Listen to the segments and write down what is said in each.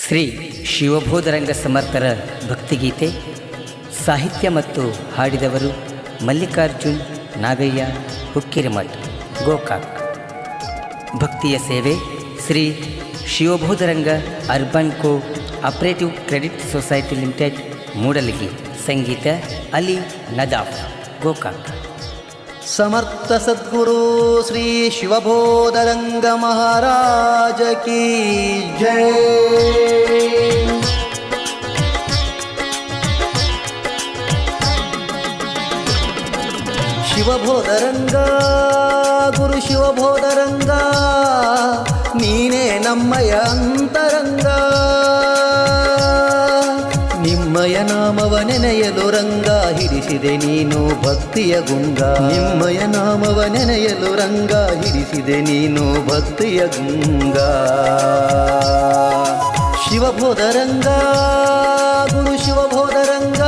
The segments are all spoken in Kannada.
ಶ್ರೀ ಶಿವಬೋಧರಂಗ ಸಮರ್ಥರ ಭಕ್ತಿಗೀತೆ. ಸಾಹಿತ್ಯ ಮತ್ತು ಹಾಡಿದವರು ಮಲ್ಲಿಕಾರ್ಜುನ್ ನಾಗಯ್ಯ ಹುಕ್ಕಿರಿಮಠ್, ಗೋಕಾಕ್. ಭಕ್ತಿಯ ಸೇವೆ Shri Shivabodharanga urban cooperative credit society limited, Mudalagi. Sangeeta Ali Nadaf, Gokak. ಸಮರ್ಥ ಸದ್ಗುರು ಶ್ರೀ ಶಿವಬೋಧರಂಗ ಮಹಾರಾಜ ಕಿ ಜೈ. ಶಿವಬೋಧರಂಗ ಗುರು ಶಿವಬೋಧರಂಗ, ನೀನೇ ನಮ್ಮಯ ಅಂತರಂಗ. ನಿಮ್ಮಯ ನಾಮವ ನೆನೆಯಲು ರಂಗ, ಹಿಡಿಸಿದೆ ನೀನು ಭಕ್ತಿಯ ಗುಂಗ. ನಿಮ್ಮಯ ನಾಮವ ನೆನೆಯಲು ರಂಗ, ಹಿಡಿಸಿದೆ ನೀನು ಭಕ್ತಿಯ ಗುಂಗ. ಶಿವಬೋಧರಂಗ ಗುರು ಶಿವಬೋಧರಂಗ,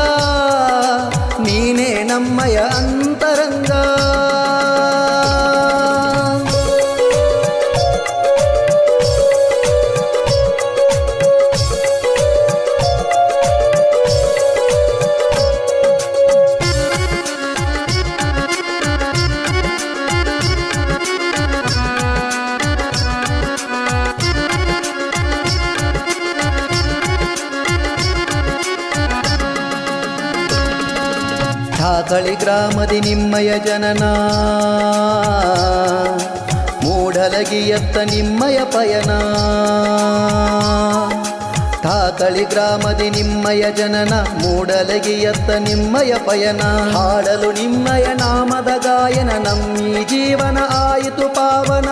ನೀನೇ ನಮ್ಮಯ ಅಂತರಂಗ. ಠಾಕಳಿ ಗ್ರಾಮದಿ ನಿಮ್ಮಯ ಜನನ, ಮೂಡಲಗಿಯತ್ತ ನಿಮ್ಮಯ ಪಯನ. ಠಾಕಳಿ ಗ್ರಾಮದಿ ನಿಮ್ಮಯ ಜನನ, ಮೂಡಲಗಿಯತ್ತ ನಿಮ್ಮಯ ಪಯನ. ಹಾಡಲು ನಿಮ್ಮಯ ನಾಮದ ಗಾಯನ, ನಮ್ಮಿ ಜೀವನ ಆಯಿತು ಪಾವನ.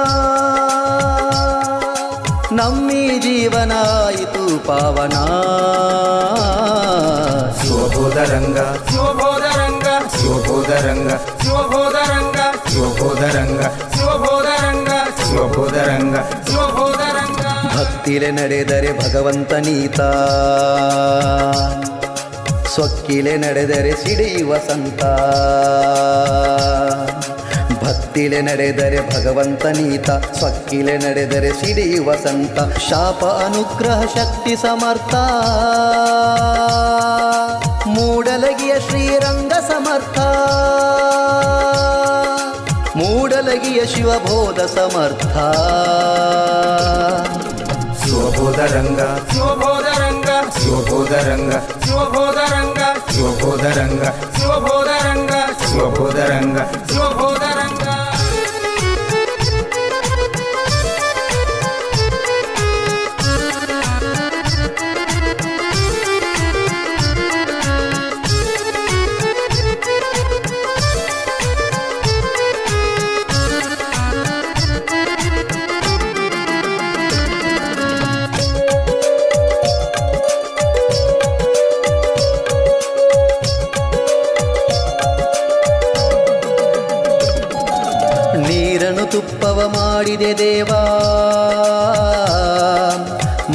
ನಮ್ಮಿ ಜೀವನ ಆಯಿತು ಪಾವನ. ಶಿವಬೋಧರಂಗ ಶಿವಬೋಧರಂಗ ಶಿವಬೋಧರಂಗ ಶಿವಬೋಧರಂಗ ಶಿವಬೋಧರಂಗ ಶಿವಬೋಧರಂಗ ಶಿವಬೋಧರಂಗ ಶಿವಬೋಧರಂಗ. ಭಕ್ತಿಲೆ ನಡೆದರೆ ಭಗವಂತನೀತ, ಸ್ವಕ್ಕಿಲೆ ನಡೆದರೆ ಸಿಡಿಯುವ ಸಂತ. ಭಕ್ತಿಲೆ ನಡೆದರೆ ಭಗವಂತನೀತ, ಸ್ವಕ್ಕಿಲೆ ನಡೆದರೆ ಸಿಡಿಯುವ ಸಂತ. ಶಾಪ ಅನುಗ್ರಹ ಶಕ್ತಿ ಸಮರ್ಥ, ಮೂಡಲಗಿಯ ಶ್ರೀರಂಗ ಸಮರ್ಥ. ಮೂಡಲಗಿಯ ಶಿವಬೋಧ ಸಮರ್ಥ. ಶಿವಬೋಧರಂಗ ಶಿವಬೋಧರಂಗ ಶಿವಬೋಧರಂಗ ಶಿವಬೋಧರಂಗ ಶಿವಬೋಧರಂಗ ಶಿವಬೋಧರಂಗ ಶಿವಬೋಧರಂಗ ಶಿವಬೋಧರಂಗ. ನೀರನ್ನು ತುಪ್ಪವ ಮಾಡಿದೆ ದೇವಾ,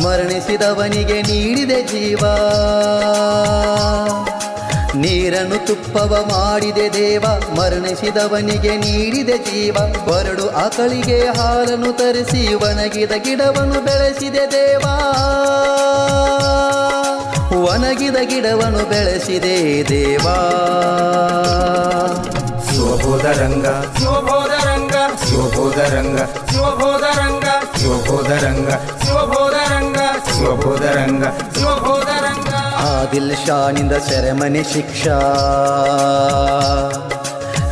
ಮರಣಿಸಿದವನಿಗೆ ನೀಡಿದೆ ಜೀವ. ನೀರನ್ನು ತುಪ್ಪವ ಮಾಡಿದೆ ದೇವ, ಮರಣಿಸಿದವನಿಗೆ ನೀಡಿದೆ ಜೀವ. ಬರಡು ಆಕಳಿಗೆ ಹಾಲನ್ನು ತರಿಸಿ, ಒಣಗಿದ ಗಿಡವನ್ನು ಬೆಳೆಸಿದೆ ದೇವಾ. ಒಣಗಿದ ಗಿಡವನ್ನು ಬೆಳೆಸಿದೆ ದೇವಾ. ಶಿವಬೋಧರಂಗ ಶಿವಬೋಧರಂಗ ಶಿವಬೋಧರಂಗ ಶಿವಬೋಧರಂಗ ಶಿವಬೋಧರಂಗ ಶಿವಬೋಧರಂಗ ಶಿವಬೋಧರಂಗ ಶಿವಬೋಧರಂಗ. ಆದಿಲ್ ಶಾನಿಂದ ಸೆರೆಮನೆ ಶಿಕ್ಷಾ,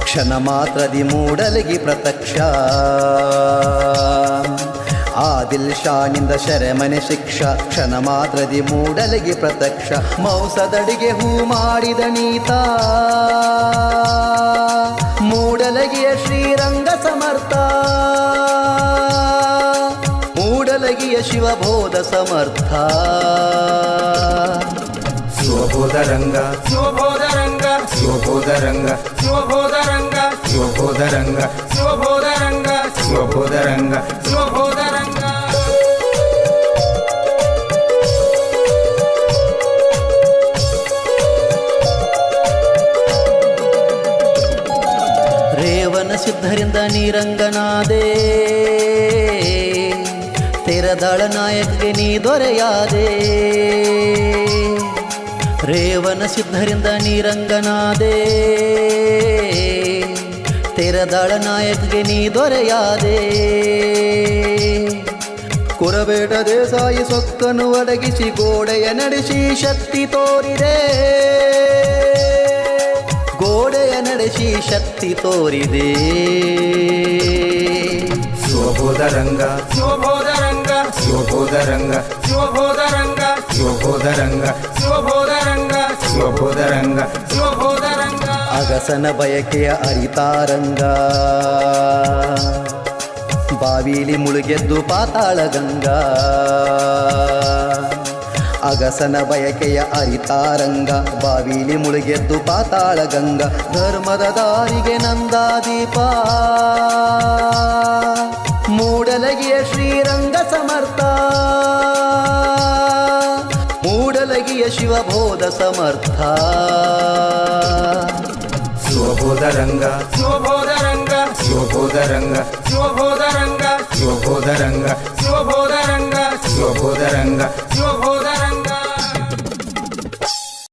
ಕ್ಷಣ ಮಾತ್ರದಿ ಮೂಡಲಗಿ ಪ್ರತ್ಯಕ್ಷ. ಆದಿಲ್ ಶಾನಿಂದ ಸೆರೆಮನೆ ಶಿಕ್ಷಾ, ಕ್ಷಣ ಮಾತ್ರದಿ ಮೂಡಲಗಿ ಪ್ರತ್ಯಕ್ಷ. ಮೌಸದಡಿಗೆ ಹೂ ಮಾಡಿದ ನೀತ, ಮೂಡಲಗಿಯ ಶ್ರೀರಂಗ ಸಮರ್ಥ. ಮೂಡಲಗಿಯ ಶಿವಬೋಧ ಸಮರ್ಥ. ಶಿವಬೋಧರಂಗ ಶಿವಬೋಧರಂಗ ಶಿವಬೋಧರಂಗ ಶಿವಬೋಧರಂಗ ಶಿವಬೋಧರಂಗ ಶಿವಬೋಧರಂಗ ಶಿವಬೋಧರಂಗ ಶಿವಬೋಧರಂಗ. ರೇವನ ಸಿದ್ಧರಿಂದ ನೀರಂಗನಾದೆ, ತೆರದಾಳ ನಾಯಕಗೆ ನೀ ದೊರೆಯಾದೆ ರೇವನ ಸಿದ್ಧರಿಂದ ನೀರಂಗನಾದೆ ತೆರದಾಳ ನಾಯಕಗೆ ನೀ ದೊರೆಯಾದೆ ಕುರಬೇಟ ದೇಸಾಯಿ ಸೊಕ್ಕನ್ನು ಒದಗಿಸಿ ಗೋಡೆಯ ನಡೆಸಿ ಶಕ್ತಿ ತೋರಿದೆ ಗೋಡೆಯ ನಡೆಸಿ ಶಕ್ತಿ ತೋರಿದೆ ಶಿವಬೋಧರಂಗ ಶಿವಬೋಧರಂಗ ಶಿವಬೋಧರಂಗ ಶಿವಬೋಧರಂಗ ಶಿವಬೋಧರಂಗ ಶಿವಬೋಧರಂಗ ಶಿವಬೋಧರಂಗ ಶಿವಬೋಧರಂಗ ಅಗಸನ ಬಯಕೆಯ ಅರಿತಾರಂಗ ಬಾವಿಲಿ ಮುಳುಗೆದ್ದು ಪಾತಾಳ ಗಂಗಾ ಅಗಸನ ಬಯಕೆಯ ಅರಿತಾರಂಗ ಬಾವಿಲಿ ಮುಳುಗೆದ್ದು ಪಾತಾಳ ಗಂಗಾ ಧರ್ಮದ ದಾರಿಗೆ ನಂದಾದೀಪ ಮೂಡಲಗಿಯ ಶ್ರೀರಂಗ ಸಮರ್ಥ ಮೂಡಲಗಿಯ ಶಿವಬೋಧ ಸಮರ್ಥ ಶಿವಬೋಧರಂಗ ಶಿವಬೋಧರಂಗ ಶಿವಬೋಧರಂಗ ಶಿವಬೋಧರಂಗ ಶಿವಬೋಧರಂಗ ಶಿವಬೋಧರಂಗ ಶಿವಬೋಧರಂಗ ಶಿವಬೋಧರಂಗ